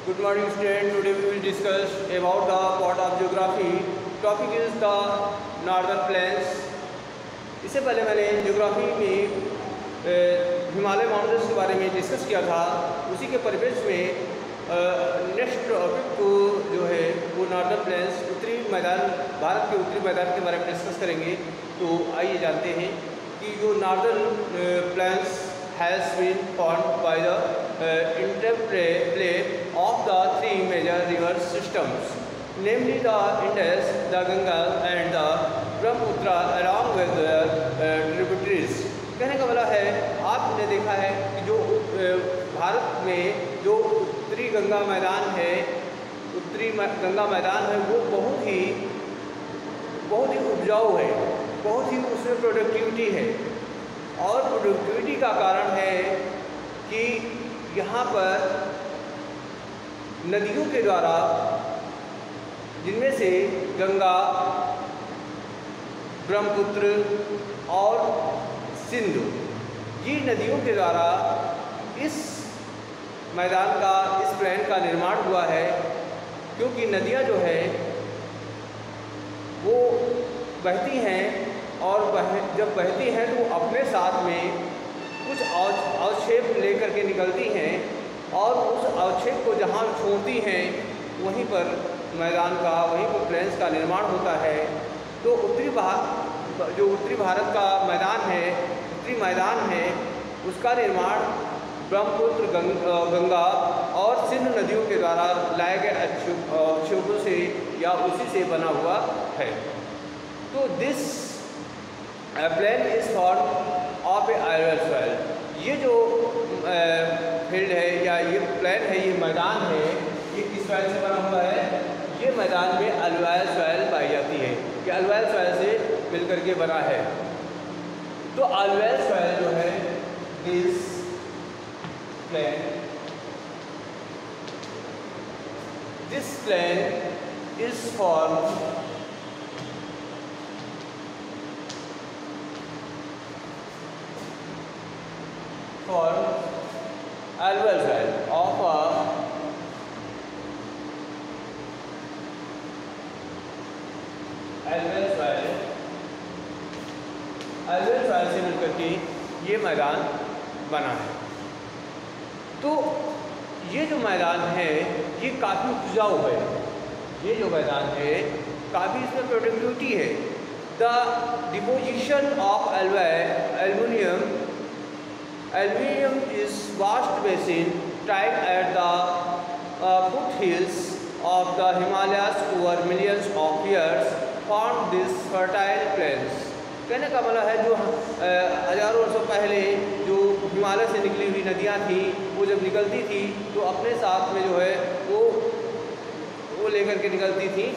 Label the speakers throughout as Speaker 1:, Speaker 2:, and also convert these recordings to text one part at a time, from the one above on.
Speaker 1: Good morning students. Today we will discuss about the part of geography. Topic is the northern plains. इससे पहले मैंने geography में Himalaya mountains के बारे में डिस्कस किया था। उसी के परिप्रेक्ष्य में नेक्स्ट टॉपिक को जो है वो नॉर्दर्न प्लेन्स, उत्तरी मैदान, भारत के उत्तरी मैदान के बारे में डिस्कस करेंगे। तो आइए जानते हैं कि जो northern plains has been formed by the interplay of the three major river systems, namely the Indus, the Ganga and the Brahmaputra along with their tributaries। कहने का मतलब है, आपने देखा है कि जो भारत में जो उत्तरी गंगा मैदान है, उत्तरी गंगा मैदान है, वो बहुत ही उपजाऊ है, बहुत ही उसमें प्रोडक्टिविटी है। और प्रोडक्टिविटी का कारण है कि यहाँ पर नदियों के द्वारा, जिनमें से गंगा, ब्रह्मपुत्र और सिंधु, ये नदियों के द्वारा इस मैदान का, इस प्लेन का निर्माण हुआ है। क्योंकि नदियाँ जो है वो बहती हैं, और जब बहती हैं तो अपने साथ में कुछ अवक्षेप लेकर के निकलती हैं, और उस अवक्षेप को जहाँ छोड़ती हैं वहीं पर मैदान का, वहीं पर प्लेन्स का निर्माण होता है। तो जो उत्तरी भारत का मैदान है, उत्तरी मैदान है, उसका निर्माण ब्रह्मपुत्र, गंगा और सिंधु नदियों के द्वारा लाए गए अवक्षेपों से या उसी से बना हुआ है। तो this plane is form of a alluvial soil. ये जो फील्ड है या ये प्लेन है, ये मैदान है, ये किस सॉइल से बना हुआ है? ये मैदान में एलुवियल सॉइल पाई जाती है, कि एलुवियल सॉइल से मिलकर के बना है। तो एलुवियल सॉइल जो है, this plane is form for alluvial soil of alluvial soil से मिलकर के ये मैदान बना है। तो ये जो मैदान है ये काफ़ी उपजाऊ है। ये जो मैदान है काफ़ी, इसमें प्रोडक्टिविटी है। The deposition of Aluminium is vast basin tied at the foothills of the Himalayas over millions of years formed these fertile plains। कहने का मतलब है, जो हजारों वर्षों पहले जो हिमालय से निकली हुई नदियाँ थी, वो जब निकलती थी तो अपने साथ में जो है वो लेकर के निकलती थी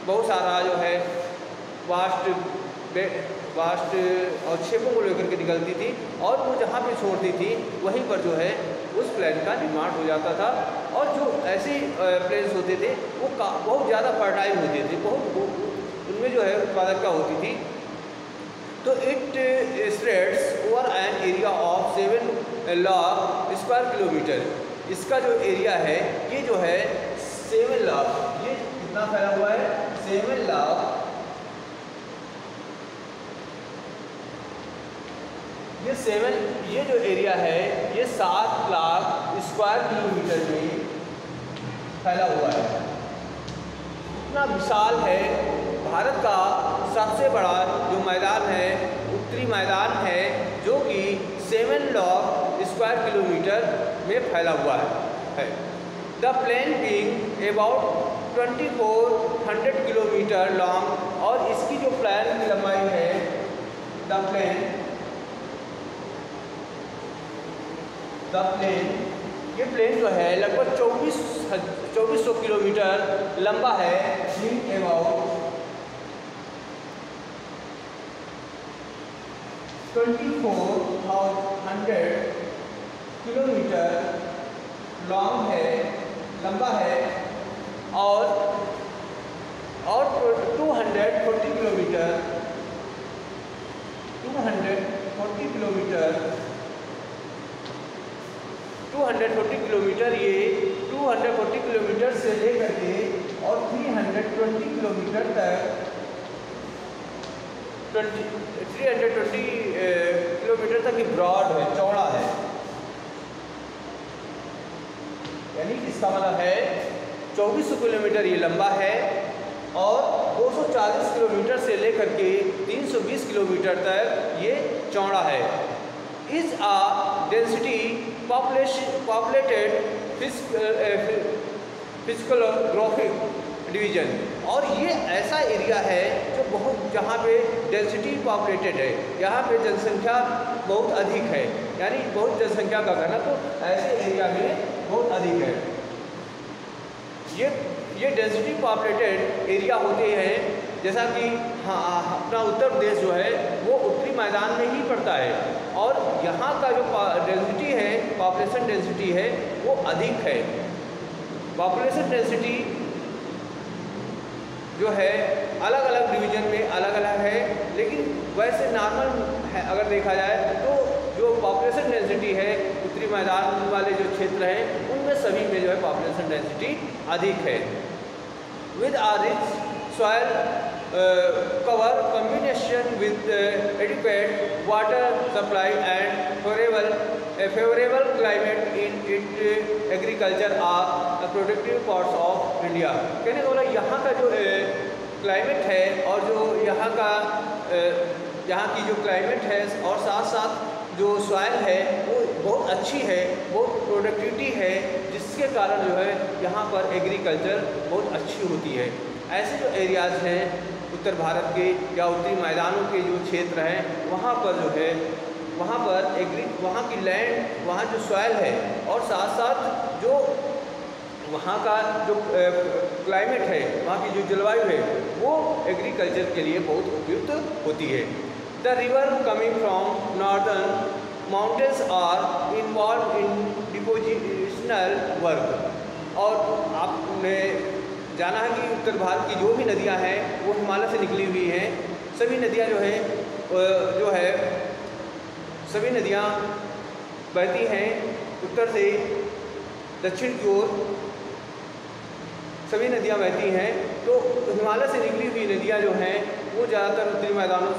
Speaker 1: बहुत सारा जो है वास्ट अवक्षेपों को लेकर के निकलती थी, और वो जहाँ पे छोड़ती थी वहीं पर जो है उस प्लेन का निर्माण हो जाता था। और जो ऐसे प्लेन्स होते थे वो बहुत ज़्यादा फर्टाइल होते थे, उनमें जो है उत्पादकता होती थी। तो it spreads over an area of 7 lakh square kilometre. इसका जो एरिया है ये जो है 7 लाख, ये कितना फैला हुआ है? 7 लाख। ये जो एरिया है ये 7 लाख स्क्वायर किलोमीटर में फैला हुआ है। इतना विशाल है। भारत का सबसे बड़ा जो मैदान है, उत्तरी मैदान है, जो कि 7 लाख स्क्वायर किलोमीटर में फैला हुआ है। The plane being about 2400 kilometre long, और इसकी जो प्लेन की लंबाई है, द प्लेन ये प्लेन जो है लगभग 2400 किलोमीटर लंबा है। अबाउट 2400 किलोमीटर लॉन्ग है, लंबा है, और 240 किलोमीटर 240 किलोमीटर, ये 240 किलोमीटर से लेकर के और 320 किलोमीटर तक 320 किलोमीटर तक ये ब्रॉड है, चौड़ा है। यानी इसका मतलब है 2400 किलोमीटर ये लंबा है और 240 किलोमीटर से लेकर के 320 किलोमीटर तक ये चौड़ा है। Is a density populated physiographic division, और ये ऐसा एरिया है जो बहुत, जहाँ पे डेंसिटी पॉपुलेटेड है, यहाँ पे जनसंख्या बहुत अधिक है, यानी बहुत जनसंख्या का घनत्व ऐसे एरिया में बहुत अधिक है। ये डेंसिटी पॉपुलेटेड एरिया होते हैं, जैसा कि अपना उत्तर प्रदेश जो है वो उत्तरी मैदान में ही पड़ता है और यहाँ का जो डेंसिटी है, पॉपुलेशन डेंसिटी है वो अधिक है। पॉपुलेशन डेंसिटी जो है अलग अलग डिवीज़न में अलग अलग है, लेकिन वैसे नॉर्मल है अगर देखा जाए तो जो पॉपुलेशन डेंसिटी है उत्तरी मैदान वाले जो क्षेत्र हैं उनमें सभी में जो है पॉपुलेशन डेंसिटी अधिक है। With a rich soil cover combination with adequate water supply and favourable climate in it agriculture are productive parts of India. कहने का बोला यहाँ का जो क्लाइमेट है और जो यहाँ की जो क्लाइमेट है और साथ साथ जो सॉइल है वो बहुत अच्छी है, बहुत प्रोडक्टिविटी है, जिसके कारण जो है यहाँ पर एग्रीकल्चर बहुत अच्छी होती है। ऐसे जो एरियाज़ हैं उत्तर भारत के या उत्तरी मैदानों के जो क्षेत्र हैं वहाँ पर जो है वहाँ की लैंड, वहाँ जो सॉइल है और साथ साथ जो वहाँ का जो क्लाइमेट है, वहाँ की जो जलवायु है वो एग्रीकल्चर के लिए बहुत उपयुक्त होती है। The river coming from northern mountains are involve in depositional work. और आपने जाना है कि उत्तर भारत की जो भी नदियाँ हैं वो हिमालय से निकली हुई हैं। सभी नदियाँ सभी नदियाँ बहती हैं उत्तर से दक्षिण की ओर, सभी नदियाँ बहती हैं। तो हिमालय से निकली हुई नदियाँ जो हैं वो ज़्यादातर उत्तरी मैदानों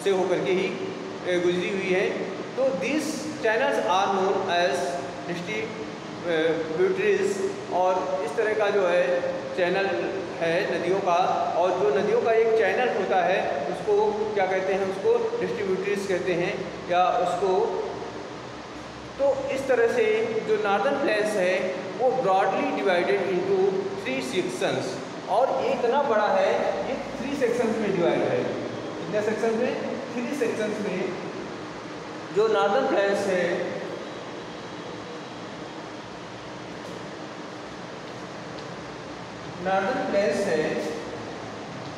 Speaker 1: से होकर के ही गुजरी हुई हैं। तो this channels are known as distributaries, और इस तरह का जो है चैनल है नदियों का, और जो नदियों का एक चैनल होता है उसको क्या कहते हैं, उसको डिस्ट्रीब्यूटरीज कहते हैं या उसको। तो इस तरह से जो नॉर्दर्न प्लेन्स है वो ब्रॉडली डिवाइडेड इनटू 3 सेक्शंस, और ये इतना बड़ा है, ये 3 सेक्शंस में डिवाइड है। कितने सेक्शन में? 3 सेक्शंस में जो नॉर्दर्न प्लेन्स है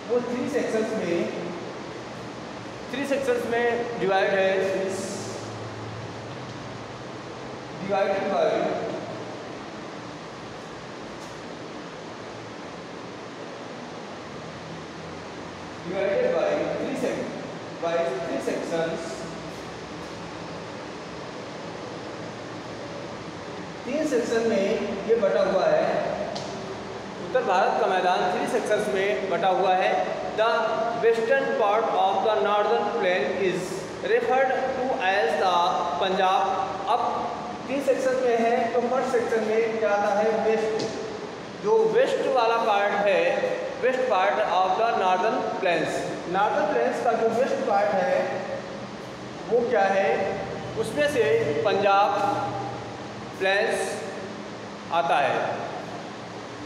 Speaker 1: वो 3 सेक्शंस में डिवाइड है। Divided by 3 sections. 3 सेक्शन में ये बटा हुआ है। उत्तर भारत का मैदान 3 सेक्शंस में बटा हुआ है। The western part of the northern plain is referred to as the Punjab. अब 3 सेक्शन में है तो फर्स्ट सेक्शन में क्या आता है? वेस्ट। जो वेस्ट वाला पार्ट है, west part of the northern planes, northern plains का जो वेस्ट पार्ट है वो क्या है? उसमें से पंजाब प्लेन्स आता है।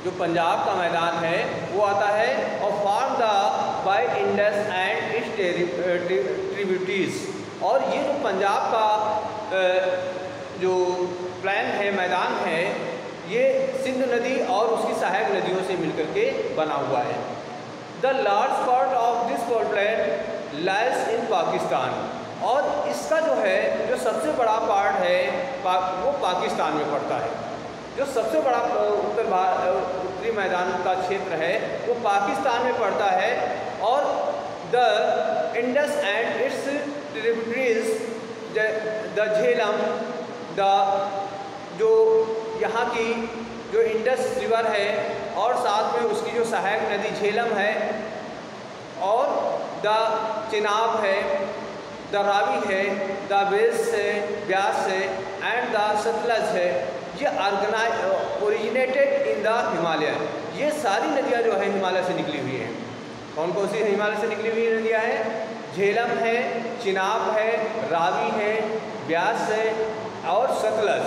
Speaker 1: जो पंजाब का मैदान है वो आता है और form the by Indus and its tributaries. और ये जो पंजाब का जो प्लेन है, मैदान है, ये सिंध नदी और उसकी सहायक नदियों से मिलकर के बना हुआ है। The large part of this plane lies in Pakistan, और इसका जो है जो सबसे बड़ा पार्ट है वो पाकिस्तान में पड़ता है। जो सबसे बड़ा उत्तरी मैदान का क्षेत्र है वो पाकिस्तान में पड़ता है। और the Indus and its tributaries, the Jhelum, the जो यहाँ की जो इंडस रिवर है और साथ में उसकी जो सहायक नदी झेलम है और द चेनाब है, द रावी है, द वेल्स है, ब्यास है एंड द सतलज है, ये ओरिजिनेटेड इन द हिमालय। ये सारी नदियाँ जो है हिमालय से निकली हुई हैं। कौन कौन सी हिमालय से निकली हुई नदियाँ हैं? झेलम है, चिनाब है, रावी है, ब्यास है और सतलज।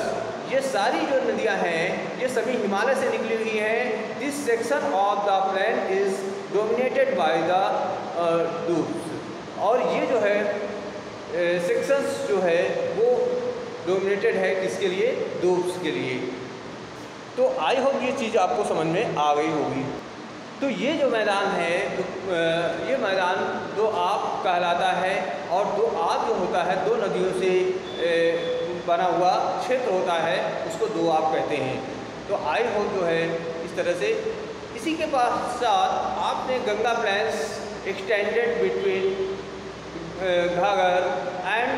Speaker 1: ये सारी जो नदियाँ हैं ये सभी हिमालय से निकली हुई हैं। This section of the plain is dominated by the डूब्स। और ये जो है सेक्शंस जो है वो डोमिनेटेड है किसके लिए? डूब्स के लिए। तो आई होप ये चीज़ आपको समझ में आ गई होगी। तो ये जो मैदान है ये मैदान दो आब कहलाता है और दो आब जो होता है दो नदियों से बना हुआ क्षेत्र होता है, उसको दो आब कहते हैं। तो आई होप जो है इस तरह से इसी के पास साथ आपने Ganga plains extended between Ghaghara and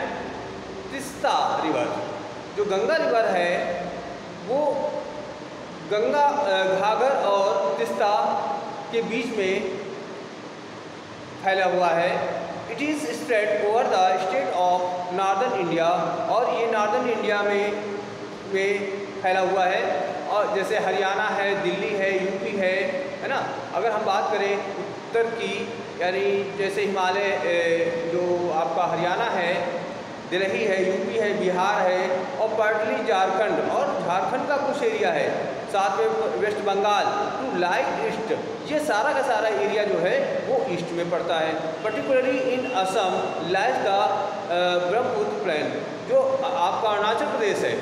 Speaker 1: Teesta river. जो गंगा रिवर है वो गंगा घाघर और तिस्ता के बीच में फैला हुआ है। It is spread over the state of northern India. और ये नॉर्दर्न इंडिया में फैला हुआ है। और जैसे हरियाणा है, दिल्ली है, यूपी है ना। अगर हम बात करें उत्तर की, यानी जैसे हिमालय जो आपका हरियाणा है, दिल्ली है, यूपी है, बिहार है और पार्टली झारखंड, और झारखंड का कुछ एरिया है, साथ में West Bengal to light east, ये सारा का सारा एरिया जो है वो ईस्ट में पड़ता है। Particularly in Assam lies the Brahmaputra plain, जो आपका अरुणाचल प्रदेश है,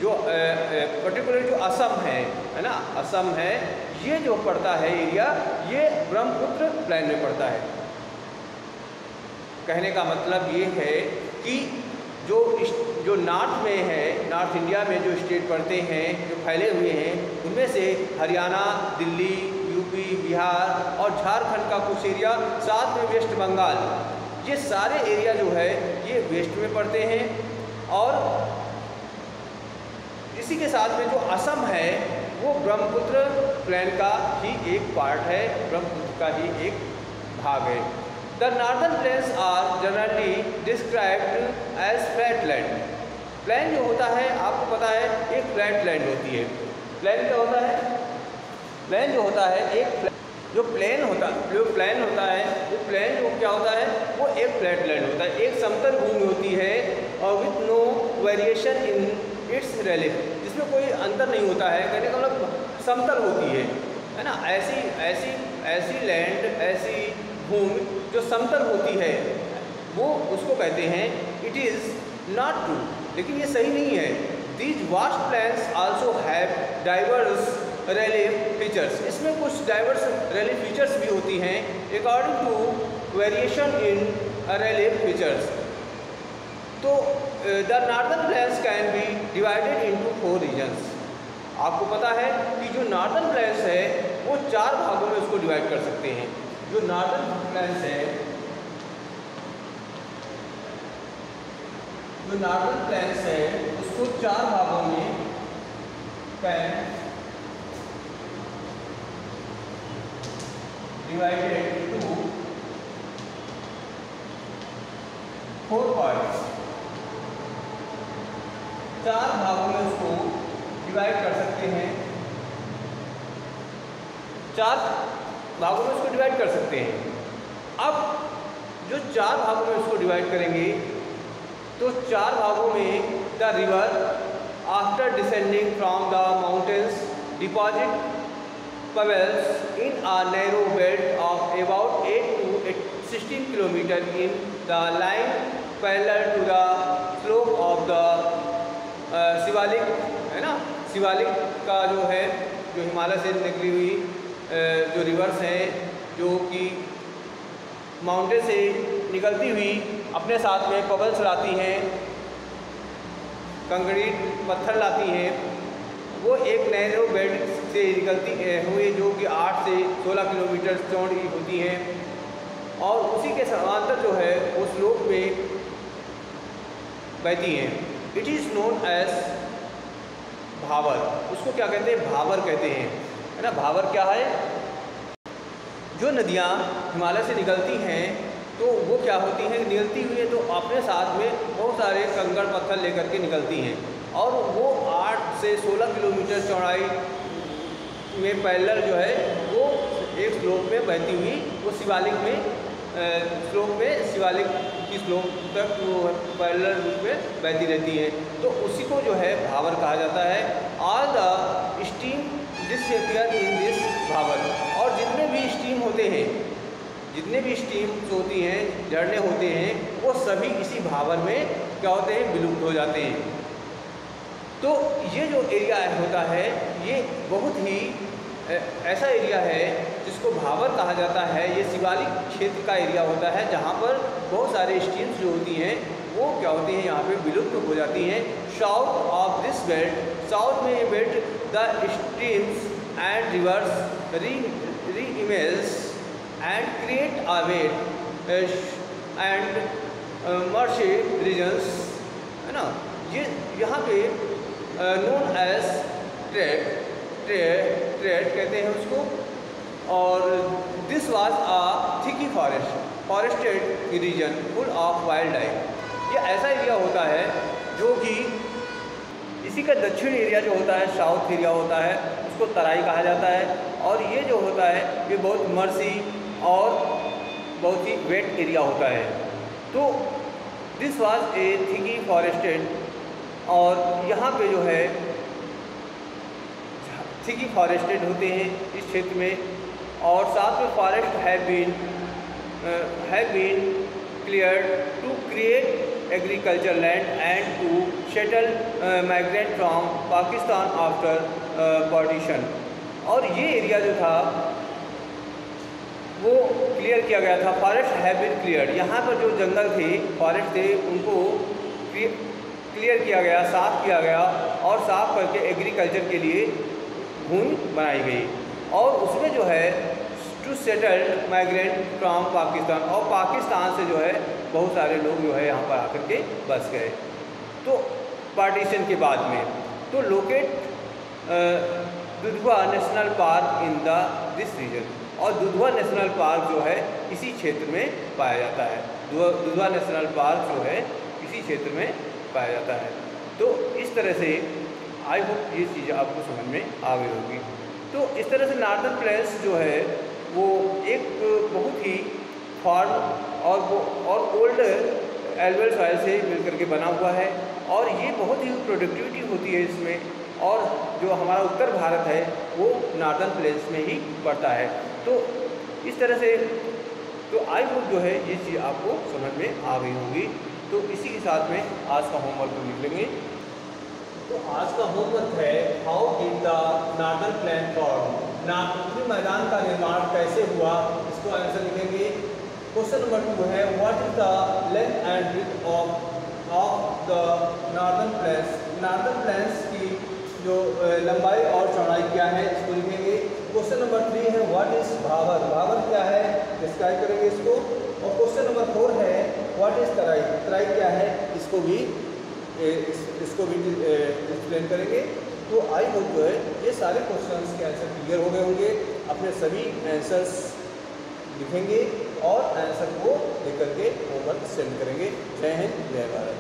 Speaker 1: जो पर्टिकुलर जो असम है ना, असम है, ये जो पड़ता है एरिया ये ब्रह्मपुत्र प्लेन में पड़ता है। कहने का मतलब ये है कि जो नॉर्थ में है, नॉर्थ इंडिया में जो स्टेट पड़ते हैं, जो फैले हुए हैं, उनमें से हरियाणा, दिल्ली, यूपी, बिहार और झारखंड का कुछ एरिया, साथ में वेस्ट बंगाल, ये सारे एरिया जो है ये वेस्ट में पड़ते हैं। और इसी के साथ में जो असम है वो ब्रह्मपुत्र प्लेन का ही एक पार्ट है, ब्रह्मपुत्र का ही एक भाग है। The northern plains are generally described as flat land. Plain जो होता है आपको पता है एक फ्लैट लैंड होती है। प्लेन क्या होता है? प्लेन जो होता है एक जो प्लेन होता है वो प्लेन जो क्या होता है वो एक फ्लैट लैंड होता है, एक समतल भूमि होती है और with no variation in its relief, जिसमें कोई अंतर नहीं होता है। कहने का मतलब समतल होती है ना। ऐसी लैंड, ऐसी भूमि जो समतल होती है वो उसको कहते हैं। इट इज़ नॉट ट्रू, लेकिन ये सही नहीं है। These vast plains also have diverse relief features. इसमें कुछ डाइवर्स रिलीफ फीचर्स भी होती हैं according to variation in relief features. तो the northern plains can be divided into 4 regions. आपको पता है कि जो नॉर्दर्न प्लेन्स है वो 4 भागों में उसको डिवाइड कर सकते हैं। जो नॉर्दर्न प्लेन्स है, जो नॉर्दर्न प्लेन्स है उसको 4 भागों में कैन डिवाइडेड इनटू 4 पार्ट्स। 4 भागों में उसको डिवाइड कर सकते हैं, 4 भागों में उसको डिवाइड कर सकते हैं। अब जो 4 भागों में उसको डिवाइड करेंगे तो 4 भागों में the river after descending from the mountains deposit pebbles in a narrow belt of about 8 to 16 km in the line parallel to the slope of the Shivalik, है ना। शिवालिक का जो है, जो हिमालय से निकली हुई जो रिवर्स हैं, जो कि माउंटेन से निकलती हुई अपने साथ में पबल्स लाती हैं, कंक्रीट पत्थर लाती हैं, वो एक नैरो बेल्ट से निकलती हुई जो कि 8 से 16 किलोमीटर चौड़ी होती है और उसी के समांतर जो है वो स्लोप पे बहती हैं। इट इज़ नोन एज भावर, उसको क्या कहते हैं, भावर कहते हैं, है ना। भावर क्या है, जो नदियाँ हिमालय से निकलती हैं तो वो क्या होती हैं, निकलती हुई है तो अपने साथ में बहुत सारे कंकड़ पत्थर लेकर के निकलती हैं, और वो 8 से 16 किलोमीटर चौड़ाई में पैरेलल जो है वो एक स्लोप में बहती हुई वो शिवालिक में शिवालिक की स्लोप तक वो पैरेलल रूप में बहती रहती है। तो उसी को जो है भावर कहा जाता है। All the stream disappear in this भावर, और जितने भी स्ट्रीम होते हैं, जितने भी स्ट्रीम्स होती हैं, झरने होते हैं, वो सभी इसी भावर में क्या होते हैं, विलुप्त हो जाते हैं। तो ये जो एरिया होता है ये बहुत ही ऐसा एरिया है जिसको भावर कहा जाता है। ये शिवालिक क्षेत्र का एरिया होता है जहाँ पर बहुत सारे स्ट्रीम्स जो होती हैं वो क्या होती हैं, यहाँ पे विलुप्त हो जाती हैं। साउथ ऑफ दिस बेल्ट, साउथ में ये belt the streams and rivers reemerge and create a wet and marshy regions, है ना। ये यहाँ पे नोन एज ट्रेड कहते हैं उसको। और this was a thickly forested region full of wildlife. ये ऐसा एरिया होता है जो कि इसी का दक्षिण एरिया जो होता है, साउथ एरिया होता है, उसको तराई कहा जाता है। और ये जो होता है ये बहुत मर्सी और बहुत ही वेट एरिया होता है। तो दिस वाज ए थिकी फॉरेस्टेड, और यहाँ पे जो है थिकी फॉरेस्टेड होते हैं इस क्षेत्र में। और साथ में forest have been cleared to create agriculture land and to settle migrant from Pakistan after partition. और ये एरिया जो था वो क्लियर किया गया था, फॉरेस्ट हैव बीन क्लियर्ड। यहाँ पर जो जंगल थे, फॉरेस्ट थे, उनको क्लियर किया गया, साफ़ किया गया, और साफ़ करके एग्रीकल्चर के लिए भूमि बनाई गई। और उसमें जो है to settled migrant from Pakistan, और पाकिस्तान से जो है बहुत सारे लोग जो है यहाँ पर आकर के बस गए। तो पार्टीशन के बाद में तो locate Dudhwa national park in this region, और दुधवा नेशनल पार्क जो है इसी क्षेत्र में पाया जाता है। दुधवा नेशनल पार्क जो है इसी क्षेत्र में पाया जाता है। तो इस तरह से आई होप ये चीज़ें आपको समझ में आ गई होगी। तो इस तरह से नार्दर्न प्लेन्स जो है वो एक बहुत ही फॉर्म और ओल्ड एल्यूवियल सॉइल से मिलकर के बना हुआ है, और ये बहुत ही प्रोडक्टिविटी होती है इसमें। और जो हमारा उत्तर भारत है वो नार्दर्न प्लेन्स में ही पड़ता है। तो इस तरह से तो आई होप जो है ये चीज़ आपको समझ में आ गई होगी। तो इसी के साथ में आज का होमवर्क को लिख लेंगे। तो आज का होमवर्क है how did the northern plain form, उत्तरी मैदान का निर्माण कैसे हुआ, इसको आंसर लिखेंगे। क्वेश्चन नंबर 2 है what is the length and width of the northern plains, northern plains की जो लंबाई और चौड़ाई क्या है, इसको लिखेंगे। क्वेश्चन नंबर 3 है व्हाट इज भावर, भावर क्या है, डिस्क्राइब करेंगे इसको। और क्वेश्चन नंबर 4 है व्हाट इज तराई, तराई क्या है, इसको भी एक्सप्लेन करेंगे। तो आई होप जो है ये सारे क्वेश्चंस के आंसर क्लियर हो गए होंगे। अपने सभी आंसर्स लिखेंगे और आंसर को लेकर के होमवर्क सेंड करेंगे। जय हिंद, जय भारत।